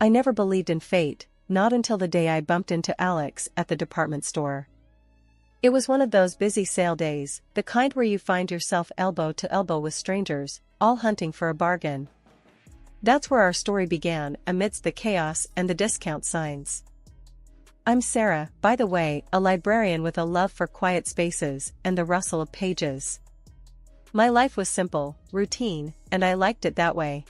I never believed in fate, not until the day I bumped into Alex at the department store. It was one of those busy sale days, the kind where you find yourself elbow to elbow with strangers, all hunting for a bargain. That's where our story began, amidst the chaos and the discount signs. I'm Sarah, by the way, a librarian with a love for quiet spaces and the rustle of pages. My life was simple, routine, and I liked it that way.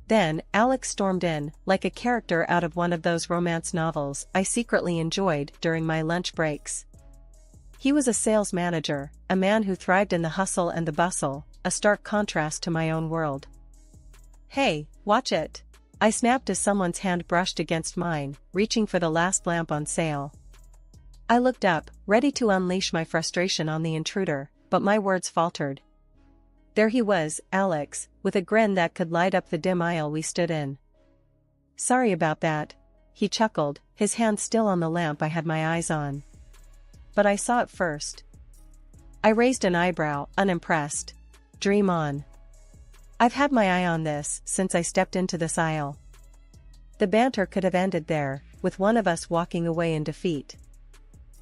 Then, Alex stormed in, like a character out of one of those romance novels I secretly enjoyed during my lunch breaks. He was a sales manager, a man who thrived in the hustle and the bustle, a stark contrast to my own world. "Hey, watch it!" I snapped as someone's hand brushed against mine, reaching for the last lamp on sale. I looked up, ready to unleash my frustration on the intruder, but my words faltered. There he was, Alex, with a grin that could light up the dim aisle we stood in. "Sorry about that," he chuckled, his hand still on the lamp I had my eyes on. "But I saw it first." I raised an eyebrow, unimpressed. "Dream on." "I've had my eye on this since I stepped into this aisle." The banter could have ended there, with one of us walking away in defeat.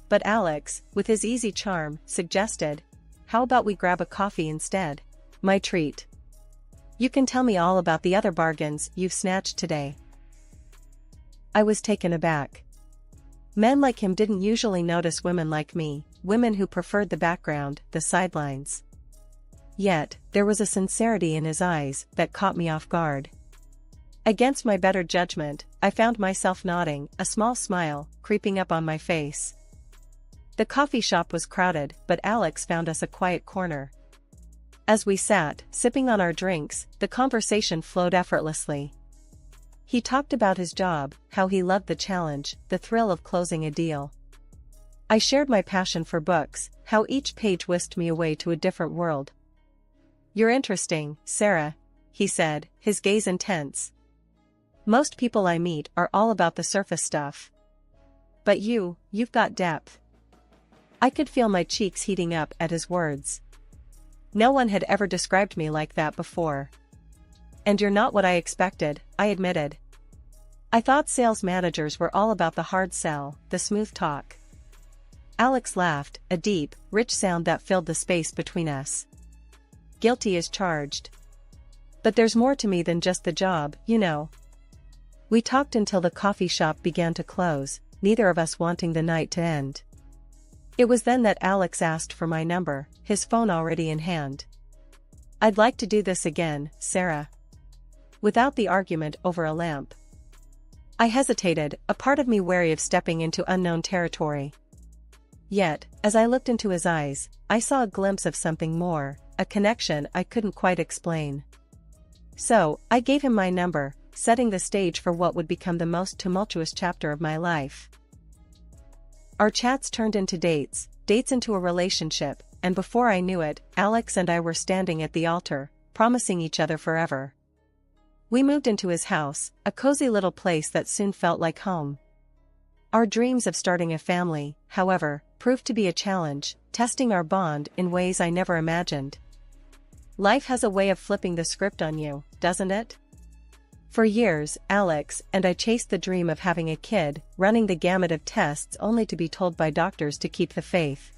But Alex, with his easy charm, suggested, "How about we grab a coffee instead? My treat. You can tell me all about the other bargains you've snatched today." I was taken aback. Men like him didn't usually notice women like me, women who preferred the background, the sidelines. Yet, there was a sincerity in his eyes that caught me off guard. Against my better judgment, I found myself nodding, a small smile creeping up on my face. The coffee shop was crowded, but Alex found us a quiet corner. As we sat, sipping on our drinks, the conversation flowed effortlessly. He talked about his job, how he loved the challenge, the thrill of closing a deal. I shared my passion for books, how each page whisked me away to a different world. "You're interesting, Sarah," he said, his gaze intense. "Most people I meet are all about the surface stuff. But you've got depth." I could feel my cheeks heating up at his words. No one had ever described me like that before. "And you're not what I expected," I admitted. "I thought sales managers were all about the hard sell, the smooth talk." Alex laughed, a deep, rich sound that filled the space between us. "Guilty as charged. But there's more to me than just the job, you know." We talked until the coffee shop began to close, neither of us wanting the night to end. It was then that Alex asked for my number, his phone already in hand. "I'd like to do this again, Sarah." Without the argument over a lamp. I hesitated, a part of me wary of stepping into unknown territory. Yet, as I looked into his eyes, I saw a glimpse of something more, a connection I couldn't quite explain. So, I gave him my number, setting the stage for what would become the most tumultuous chapter of my life. Our chats turned into dates into a relationship, and before I knew it, Alex and I were standing at the altar, promising each other forever. We moved into his house, a cozy little place that soon felt like home. Our dreams of starting a family, however, proved to be a challenge, testing our bond in ways I never imagined. Life has a way of flipping the script on you, doesn't it? For years, Alex and I chased the dream of having a kid, running the gamut of tests only to be told by doctors to keep the faith.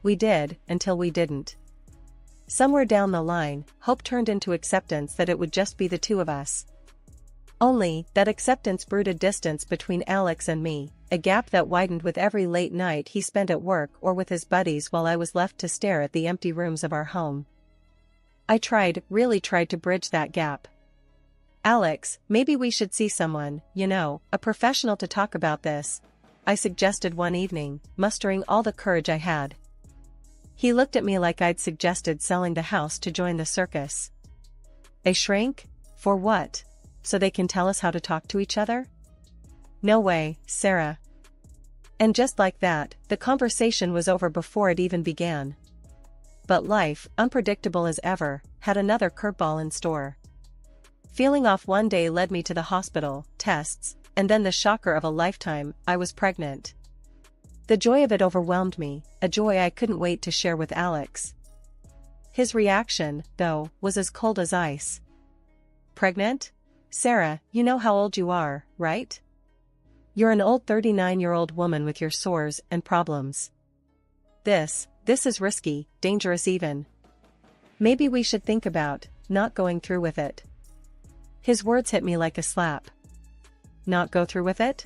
We did, until we didn't. Somewhere down the line, hope turned into acceptance that it would just be the two of us. Only, that acceptance brewed a distance between Alex and me, a gap that widened with every late night he spent at work or with his buddies while I was left to stare at the empty rooms of our home. I really tried to bridge that gap. "Alex, maybe we should see someone, a professional to talk about this," I suggested one evening, mustering all the courage I had. He looked at me like I'd suggested selling the house to join the circus. "A shrink? For what? So they can tell us how to talk to each other?" "No way, Sarah." And just like that, the conversation was over before it even began. But life, unpredictable as ever, had another curveball in store. Feeling off one day led me to the hospital, tests, and then the shocker of a lifetime, I was pregnant. The joy of it overwhelmed me, a joy I couldn't wait to share with Alex. His reaction, though, was as cold as ice. "Pregnant? Sarah, you know how old you are, right? You're an old 39-year-old woman with your sores and problems. This is risky, dangerous even. Maybe we should think about not going through with it. His words hit me like a slap. Not go through with it?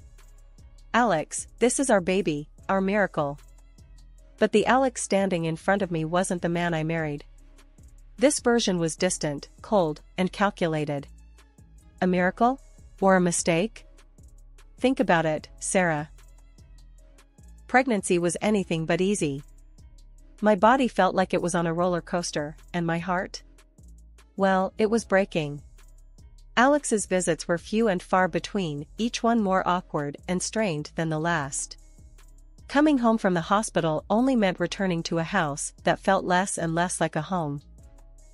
Alex, this is our baby, our miracle. But the Alex standing in front of me wasn't the man I married. This version was distant, cold, and calculated. A miracle? Or a mistake? Think about it, Sarah. Pregnancy was anything but easy. My body felt like it was on a roller coaster, and my heart? Well, it was breaking. Alex's visits were few and far between, each one more awkward and strained than the last. Coming home from the hospital only meant returning to a house that felt less and less like a home.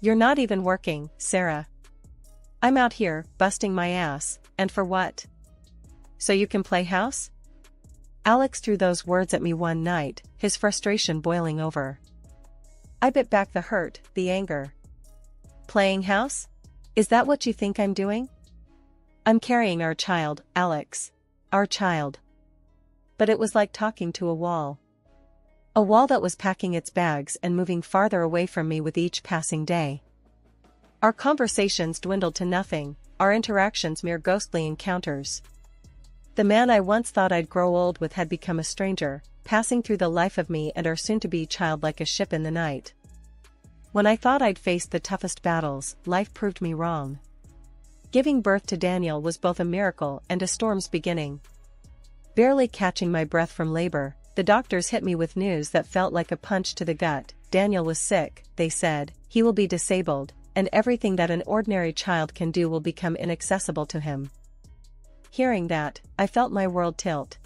You're not even working, Sarah. I'm out here, busting my ass, and for what? So you can play house? Alex threw those words at me one night, his frustration boiling over. I bit back the hurt, the anger. Playing house? Is that what you think I'm doing? I'm carrying our child, Alex. Our child. But it was like talking to a wall. A wall that was packing its bags and moving farther away from me with each passing day. Our conversations dwindled to nothing, our interactions mere ghostly encounters. The man I once thought I'd grow old with had become a stranger, passing through the life of me and our soon-to-be child like a ship in the night. When I thought I'd faced the toughest battles, life proved me wrong. Giving birth to Daniel was both a miracle and a storm's beginning. Barely catching my breath from labor, the doctors hit me with news that felt like a punch to the gut. Daniel was sick, they said, he will be disabled, and everything that an ordinary child can do will become inaccessible to him. Hearing that, I felt my world tilt.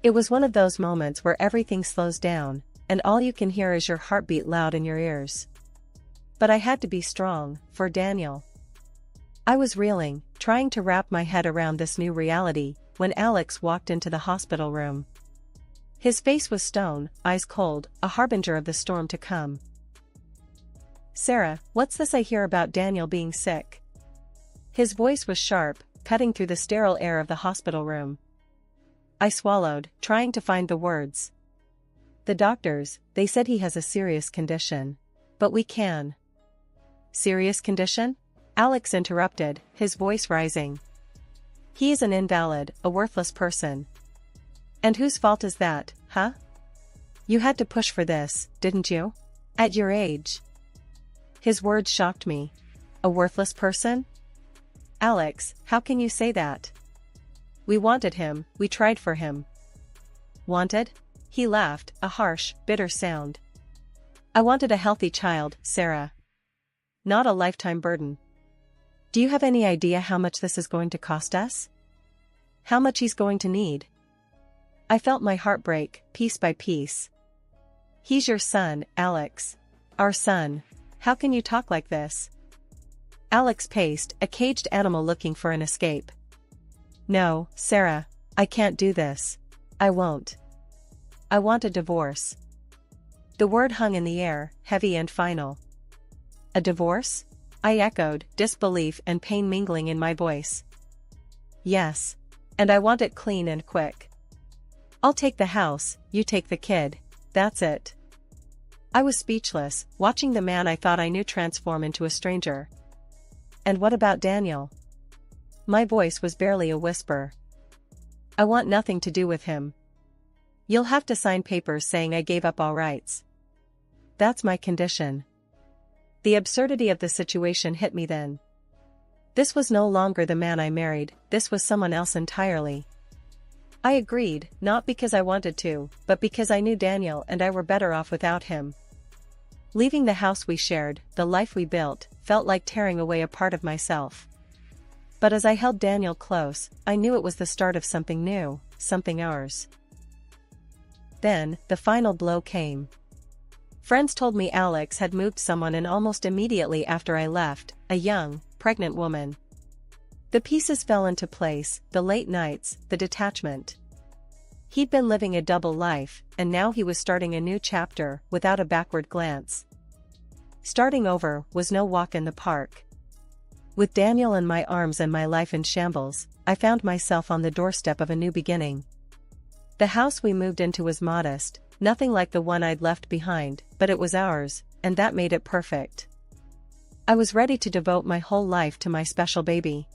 It was one of those moments where everything slows down, and all you can hear is your heartbeat loud in your ears. But I had to be strong, for Daniel. I was reeling, trying to wrap my head around this new reality, when Alex walked into the hospital room. His face was stone, eyes cold, a harbinger of the storm to come. Sarah, what's this I hear about Daniel being sick? His voice was sharp, cutting through the sterile air of the hospital room. I swallowed, trying to find the words. The doctors, they said he has a serious condition. But we can. Serious condition? Alex interrupted, his voice rising. He is an invalid, a worthless person. And whose fault is that, huh? You had to push for this, didn't you? At your age. His words shocked me. A worthless person? Alex, how can you say that? We wanted him, we tried for him. Wanted? He laughed, a harsh, bitter sound. I wanted a healthy child, Sarah. Not a lifetime burden. Do you have any idea how much this is going to cost us? How much he's going to need? I felt my heart break, piece by piece. He's your son, Alex. Our son. How can you talk like this? Alex paced, a caged animal looking for an escape. No, Sarah, I can't do this. I won't. I want a divorce. The word hung in the air, heavy and final. A divorce? I echoed, disbelief and pain mingling in my voice. Yes. And I want it clean and quick. I'll take the house, you take the kid. That's it. I was speechless, watching the man I thought I knew transform into a stranger. And what about Daniel? My voice was barely a whisper. I want nothing to do with him. You'll have to sign papers saying I gave up all rights. That's my condition. The absurdity of the situation hit me then. This was no longer the man I married, this was someone else entirely. I agreed, not because I wanted to, but because I knew Daniel and I were better off without him. Leaving the house we shared, the life we built, felt like tearing away a part of myself. But as I held Daniel close, I knew it was the start of something new, something ours. Then, the final blow came. Friends told me Alex had moved someone in almost immediately after I left, a young, pregnant woman. The pieces fell into place, the late nights, the detachment. He'd been living a double life, and now he was starting a new chapter, without a backward glance. Starting over was no walk in the park. With Daniel in my arms and my life in shambles, I found myself on the doorstep of a new beginning. The house we moved into was modest, nothing like the one I'd left behind, but it was ours, and that made it perfect. I was ready to devote my whole life to my special baby.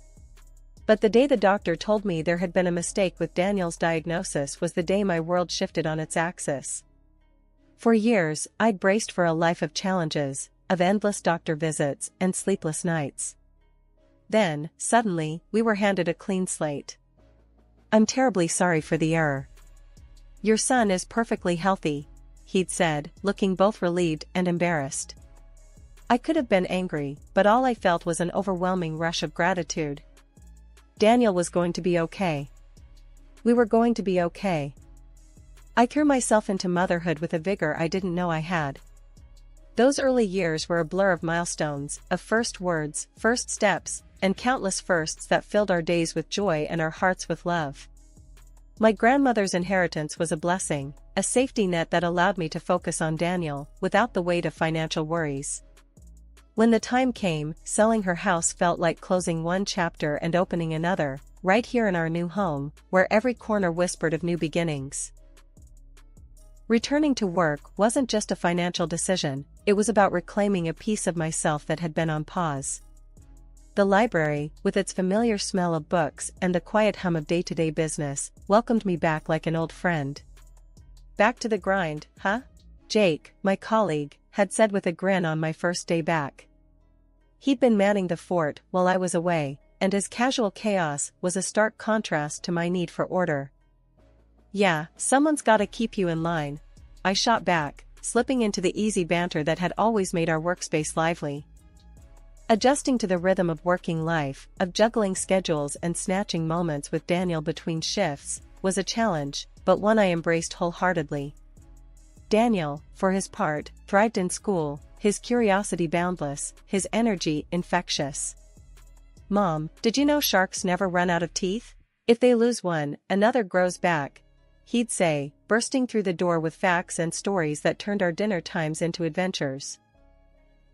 But the day the doctor told me there had been a mistake with Daniel's diagnosis was the day my world shifted on its axis. For years, I'd braced for a life of challenges, of endless doctor visits and sleepless nights. Then, suddenly, we were handed a clean slate. "I'm terribly sorry for the error. Your son is perfectly healthy," he'd said, looking both relieved and embarrassed. I could have been angry, but all I felt was an overwhelming rush of gratitude. Daniel was going to be okay. We were going to be okay. I threw myself into motherhood with a vigor I didn't know I had. Those early years were a blur of milestones, of first words, first steps, and countless firsts that filled our days with joy and our hearts with love. My grandmother's inheritance was a blessing, a safety net that allowed me to focus on Daniel, without the weight of financial worries. When the time came, selling her house felt like closing one chapter and opening another, right here in our new home, where every corner whispered of new beginnings. Returning to work wasn't just a financial decision, it was about reclaiming a piece of myself that had been on pause. The library, with its familiar smell of books and the quiet hum of day-to-day business, welcomed me back like an old friend. "Back to the grind, huh?" Jake, my colleague, had said with a grin on my first day back. He'd been manning the fort while I was away, and his casual chaos was a stark contrast to my need for order. "Yeah, someone's gotta keep you in line," I shot back, slipping into the easy banter that had always made our workspace lively. Adjusting to the rhythm of working life, of juggling schedules and snatching moments with Daniel between shifts, was a challenge, but one I embraced wholeheartedly. Daniel, for his part, thrived in school, his curiosity boundless, his energy infectious. "Mom, did you know sharks never run out of teeth? If they lose one, another grows back," he'd say, bursting through the door with facts and stories that turned our dinner times into adventures.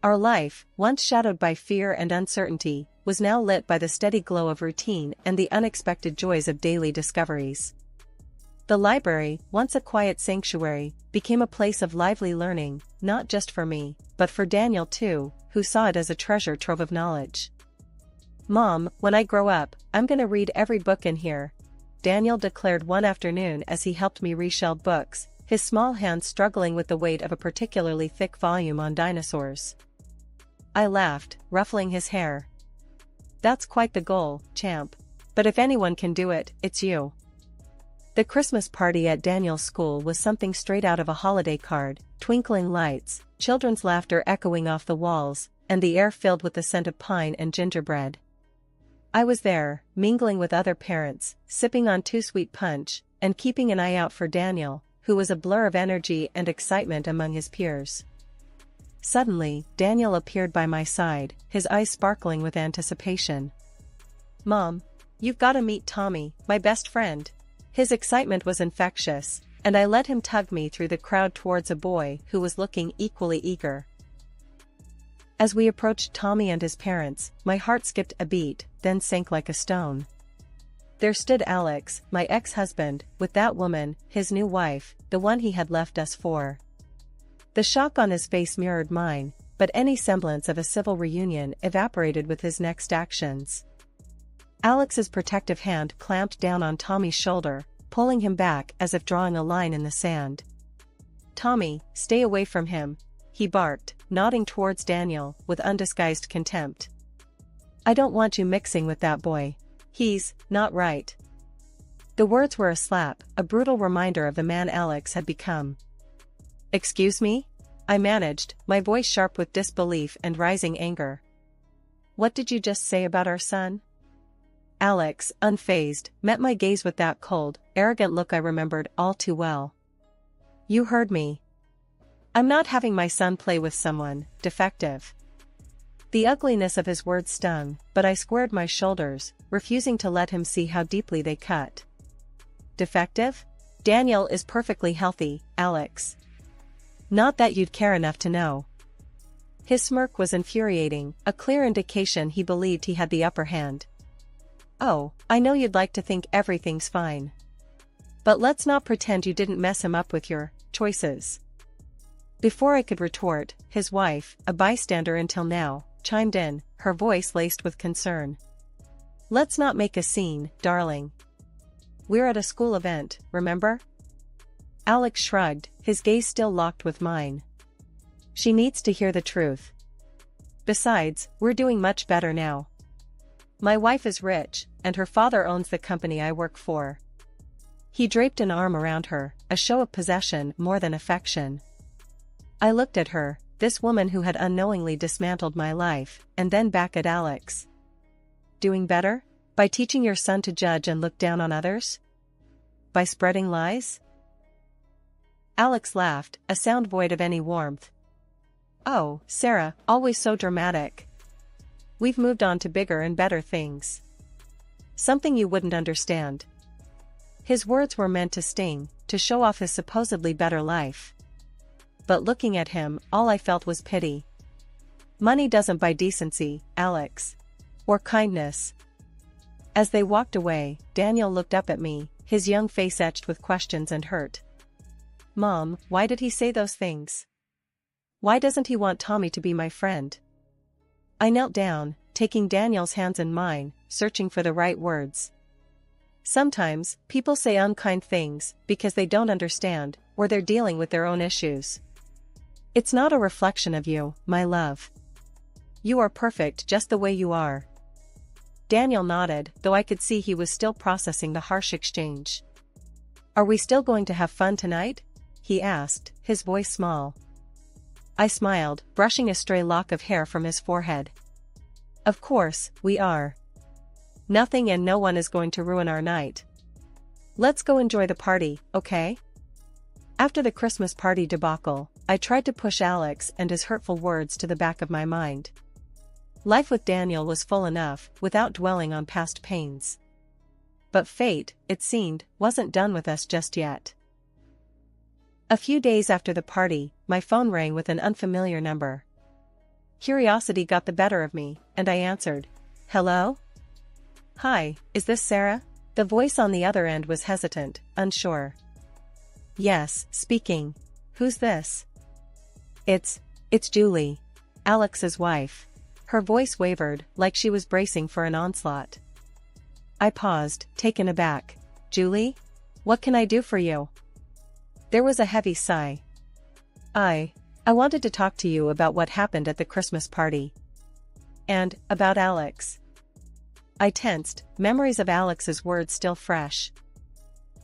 Our life, once shadowed by fear and uncertainty, was now lit by the steady glow of routine and the unexpected joys of daily discoveries. The library, once a quiet sanctuary, became a place of lively learning, not just for me, but for Daniel too, who saw it as a treasure trove of knowledge. "Mom, when I grow up, I'm gonna read every book in here," Daniel declared one afternoon as he helped me reshelve books, his small hands struggling with the weight of a particularly thick volume on dinosaurs. I laughed, ruffling his hair. "That's quite the goal, champ. But if anyone can do it, it's you." The Christmas party at Daniel's school was something straight out of a holiday card, twinkling lights, children's laughter echoing off the walls, and the air filled with the scent of pine and gingerbread. I was there, mingling with other parents, sipping on too sweet punch, and keeping an eye out for Daniel, who was a blur of energy and excitement among his peers. Suddenly, Daniel appeared by my side, his eyes sparkling with anticipation. "Mom, you've got to meet Tommy, my best friend." His excitement was infectious, and I let him tug me through the crowd towards a boy who was looking equally eager. As we approached Tommy and his parents, my heart skipped a beat, then sank like a stone. There stood Alex, my ex-husband, with that woman, his new wife, the one he had left us for. The shock on his face mirrored mine, but any semblance of a civil reunion evaporated with his next actions. Alex's protective hand clamped down on Tommy's shoulder, pulling him back as if drawing a line in the sand. "Tommy, stay away from him," he barked, nodding towards Daniel, with undisguised contempt. "I don't want you mixing with that boy. He's not right." The words were a slap, a brutal reminder of the man Alex had become. "Excuse me?" I managed, my voice sharp with disbelief and rising anger. "What did you just say about our son?" Alex, unfazed, met my gaze with that cold, arrogant look I remembered all too well. "You heard me. I'm not having my son play with someone, defective." The ugliness of his words stung, but I squared my shoulders, refusing to let him see how deeply they cut. "Defective? Daniel is perfectly healthy, Alex. Not that you'd care enough to know." His smirk was infuriating, a clear indication he believed he had the upper hand. "Oh, I know you'd like to think everything's fine. But let's not pretend you didn't mess him up with your choices." Before I could retort, his wife, a bystander until now, chimed in, her voice laced with concern. "Let's not make a scene, darling. We're at a school event, remember?" Alex shrugged, his gaze still locked with mine. "She needs to hear the truth. Besides, we're doing much better now. My wife is rich, and her father owns the company I work for." He draped an arm around her, a show of possession more than affection. I looked at her, this woman who had unknowingly dismantled my life, and then back at Alex. "Doing better? By teaching your son to judge and look down on others? By spreading lies?" Alex laughed, a sound void of any warmth. "Oh, Sarah, always so dramatic. We've moved on to bigger and better things. Something you wouldn't understand." His words were meant to sting, to show off his supposedly better life. But looking at him, all I felt was pity. Money doesn't buy decency, Alex. Or kindness. As they walked away, Daniel looked up at me, his young face etched with questions and hurt. "Mom, why did he say those things? Why doesn't he want Tommy to be my friend?" I knelt down, taking Daniel's hands in mine, searching for the right words. "Sometimes, people say unkind things because they don't understand, or they're dealing with their own issues. It's not a reflection of you, my love. You are perfect just the way you are." Daniel nodded, though I could see he was still processing the harsh exchange. "Are we still going to have fun tonight?" he asked, his voice small. I smiled, brushing a stray lock of hair from his forehead. "Of course, we are. Nothing and no one is going to ruin our night. Let's go enjoy the party, okay?" After the Christmas party debacle, I tried to push Alex and his hurtful words to the back of my mind. Life with Daniel was full enough, without dwelling on past pains. But fate, it seemed, wasn't done with us just yet. A few days after the party, my phone rang with an unfamiliar number. Curiosity got the better of me, and I answered. "Hello? Hi, is this Sarah?" The voice on the other end was hesitant, unsure. "Yes, speaking. Who's this?" It's Julie. Alex's wife." Her voice wavered, like she was bracing for an onslaught. I paused, taken aback. "Julie? What can I do for you?" There was a heavy sigh. I wanted to talk to you about what happened at the Christmas party. And, about Alex." I tensed, memories of Alex's words still fresh.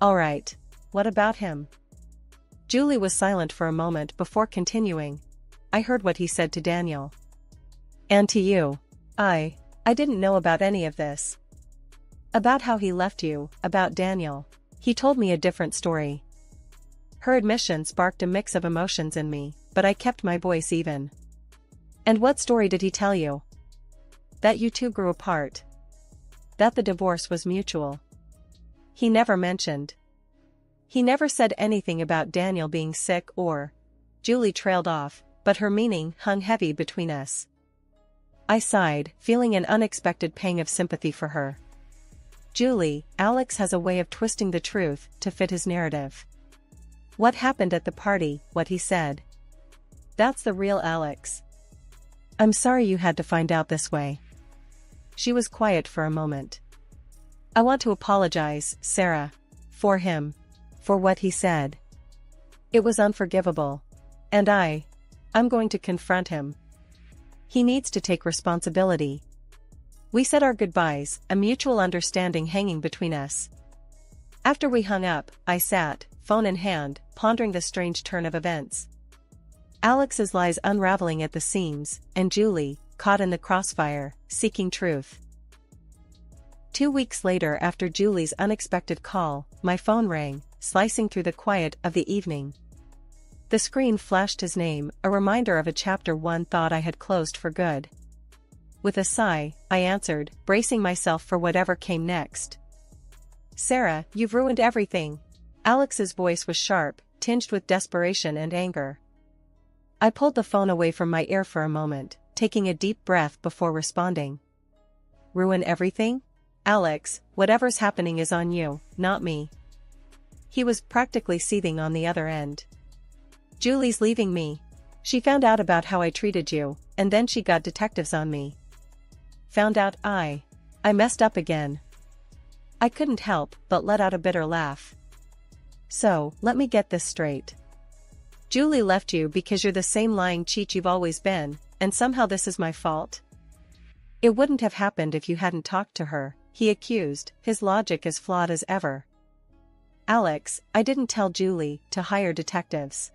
"All right. What about him?" Julie was silent for a moment before continuing. "I heard what he said to Daniel. And to you. I didn't know about any of this. About how he left you, about Daniel. He told me a different story." Her admission sparked a mix of emotions in me, but I kept my voice even. "And what story did he tell you?" "That you two grew apart. That the divorce was mutual. He never mentioned. He never said anything about Daniel being sick or..." Julie trailed off, but her meaning hung heavy between us. I sighed, feeling an unexpected pang of sympathy for her. Julie, Alex has a way of twisting the truth to fit his narrative. What happened at the party, what he said. That's the real Alex. I'm sorry you had to find out this way. She was quiet for a moment. I want to apologize, Sarah. For him. For what he said. It was unforgivable. And I'm going to confront him. He needs to take responsibility. We said our goodbyes, a mutual understanding hanging between us. After we hung up, I sat, phone in hand, pondering the strange turn of events. Alex's lies unraveling at the seams, and Julie, caught in the crossfire, seeking truth. 2 weeks later, after Julie's unexpected call, my phone rang, slicing through the quiet of the evening. The screen flashed his name, a reminder of a chapter one thought I had closed for good. With a sigh, I answered, bracing myself for whatever came next. "Sarah, you've ruined everything." Alex's voice was sharp, tinged with desperation and anger. I pulled the phone away from my ear for a moment, taking a deep breath before responding. Ruin everything? Alex, whatever's happening is on you, not me. He was practically seething on the other end. Julie's leaving me. She found out about how I treated you, and then she got detectives on me. Found out I messed up again. I couldn't help but let out a bitter laugh. So, let me get this straight. Julie left you because you're the same lying cheat you've always been, and somehow this is my fault? It wouldn't have happened if you hadn't talked to her, he accused, his logic as flawed as ever. Alex, I didn't tell Julie to hire detectives.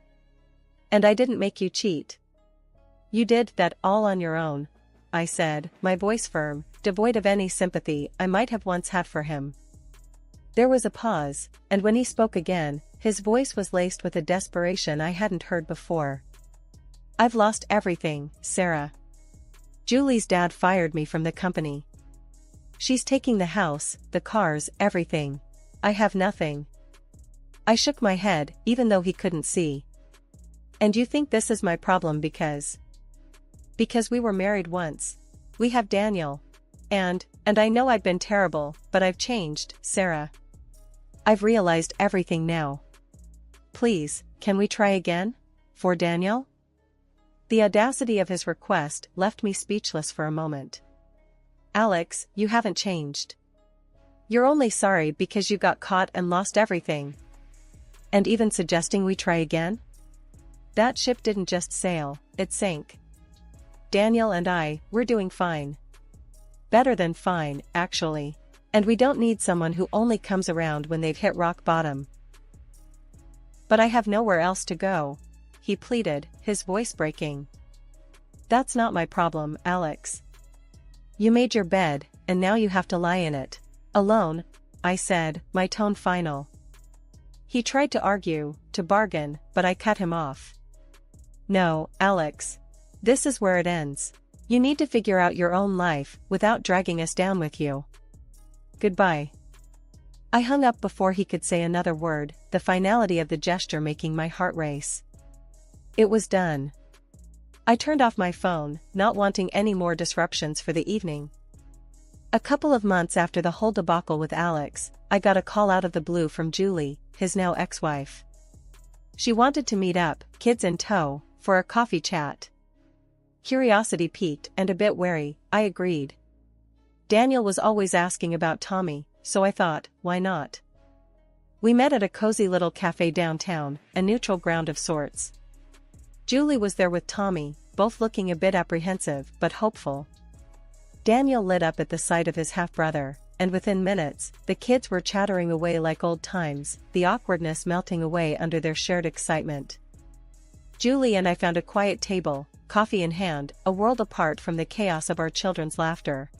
And I didn't make you cheat. You did that all on your own, I said, my voice firm, devoid of any sympathy I might have once had for him. There was a pause, and when he spoke again, his voice was laced with a desperation I hadn't heard before. I've lost everything, Sarah. Julie's dad fired me from the company. She's taking the house, the cars, everything. I have nothing. I shook my head, even though he couldn't see. And you think this is my problem because we were married once. We have Daniel. And I know I've been terrible, but I've changed, Sarah. I've realized everything now. Please, can we try again? For Daniel? The audacity of his request left me speechless for a moment. Alex, you haven't changed. You're only sorry because you got caught and lost everything. And even suggesting we try again? That ship didn't just sail, it sank. Daniel and we're doing fine. Better than fine, actually. And we don't need someone who only comes around when they've hit rock bottom. But I have nowhere else to go, he pleaded, his voice breaking. That's not my problem, Alex. You made your bed, and now you have to lie in it. Alone, I said, my tone final. He tried to argue, to bargain, but I cut him off. No, Alex. This is where it ends. You need to figure out your own life, without dragging us down with you. Goodbye. I hung up before he could say another word, the finality of the gesture making my heart race. It was done. I turned off my phone, not wanting any more disruptions for the evening. A couple of months after the whole debacle with Alex, I got a call out of the blue from Julie, his now ex-wife. She wanted to meet up, kids in tow, for a coffee chat. Curiosity piqued and a bit wary, I agreed. Daniel was always asking about Tommy, so I thought, why not? We met at a cozy little cafe downtown, a neutral ground of sorts. Julie was there with Tommy, both looking a bit apprehensive but hopeful. Daniel lit up at the sight of his half-brother, and within minutes, the kids were chattering away like old times, the awkwardness melting away under their shared excitement. Julie and I found a quiet table, coffee in hand, a world apart from the chaos of our children's laughter.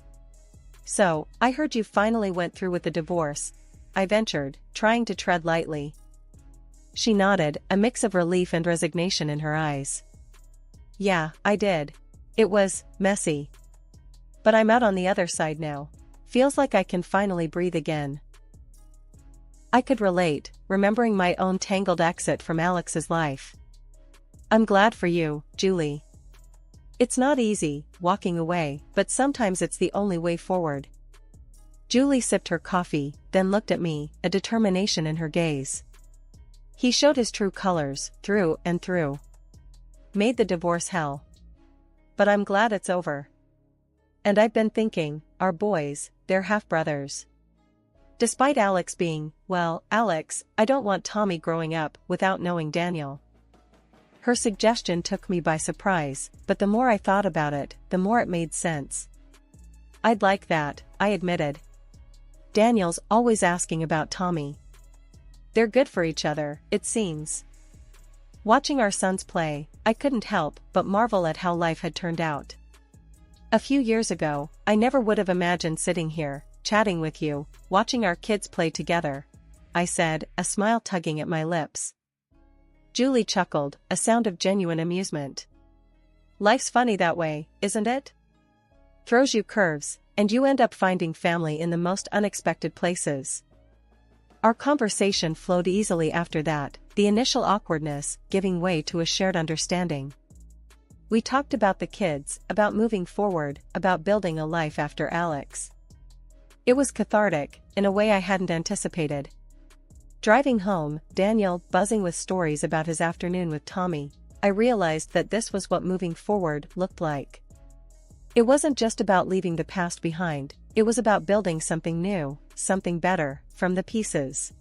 So, I heard you finally went through with the divorce, I ventured, trying to tread lightly. She nodded, a mix of relief and resignation in her eyes. Yeah, I did. It was messy. But I'm out on the other side now. Feels like I can finally breathe again. I could relate, remembering my own tangled exit from Alex's life. I'm glad for you, Julie. It's not easy, walking away, but sometimes it's the only way forward. Julie sipped her coffee, then looked at me, a determination in her gaze. He showed his true colors, through and through. Made the divorce hell. But I'm glad it's over. And I've been thinking, our boys, they're half-brothers. Despite Alex being, well, Alex, I don't want Tommy growing up without knowing Daniel. Her suggestion took me by surprise, but the more I thought about it, the more it made sense. I'd like that, I admitted. Daniel's always asking about Tommy. They're good for each other, it seems. Watching our sons play, I couldn't help but marvel at how life had turned out. A few years ago, I never would have imagined sitting here, chatting with you, watching our kids play together, I said, a smile tugging at my lips. Julie chuckled, a sound of genuine amusement. Life's funny that way, isn't it? Throws you curves, and you end up finding family in the most unexpected places. Our conversation flowed easily after that, the initial awkwardness giving way to a shared understanding. We talked about the kids, about moving forward, about building a life after Alex. It was cathartic, in a way I hadn't anticipated. Driving home, Daniel buzzing with stories about his afternoon with Tommy, I realized that this was what moving forward looked like. It wasn't just about leaving the past behind, it was about building something new, something better, from the pieces.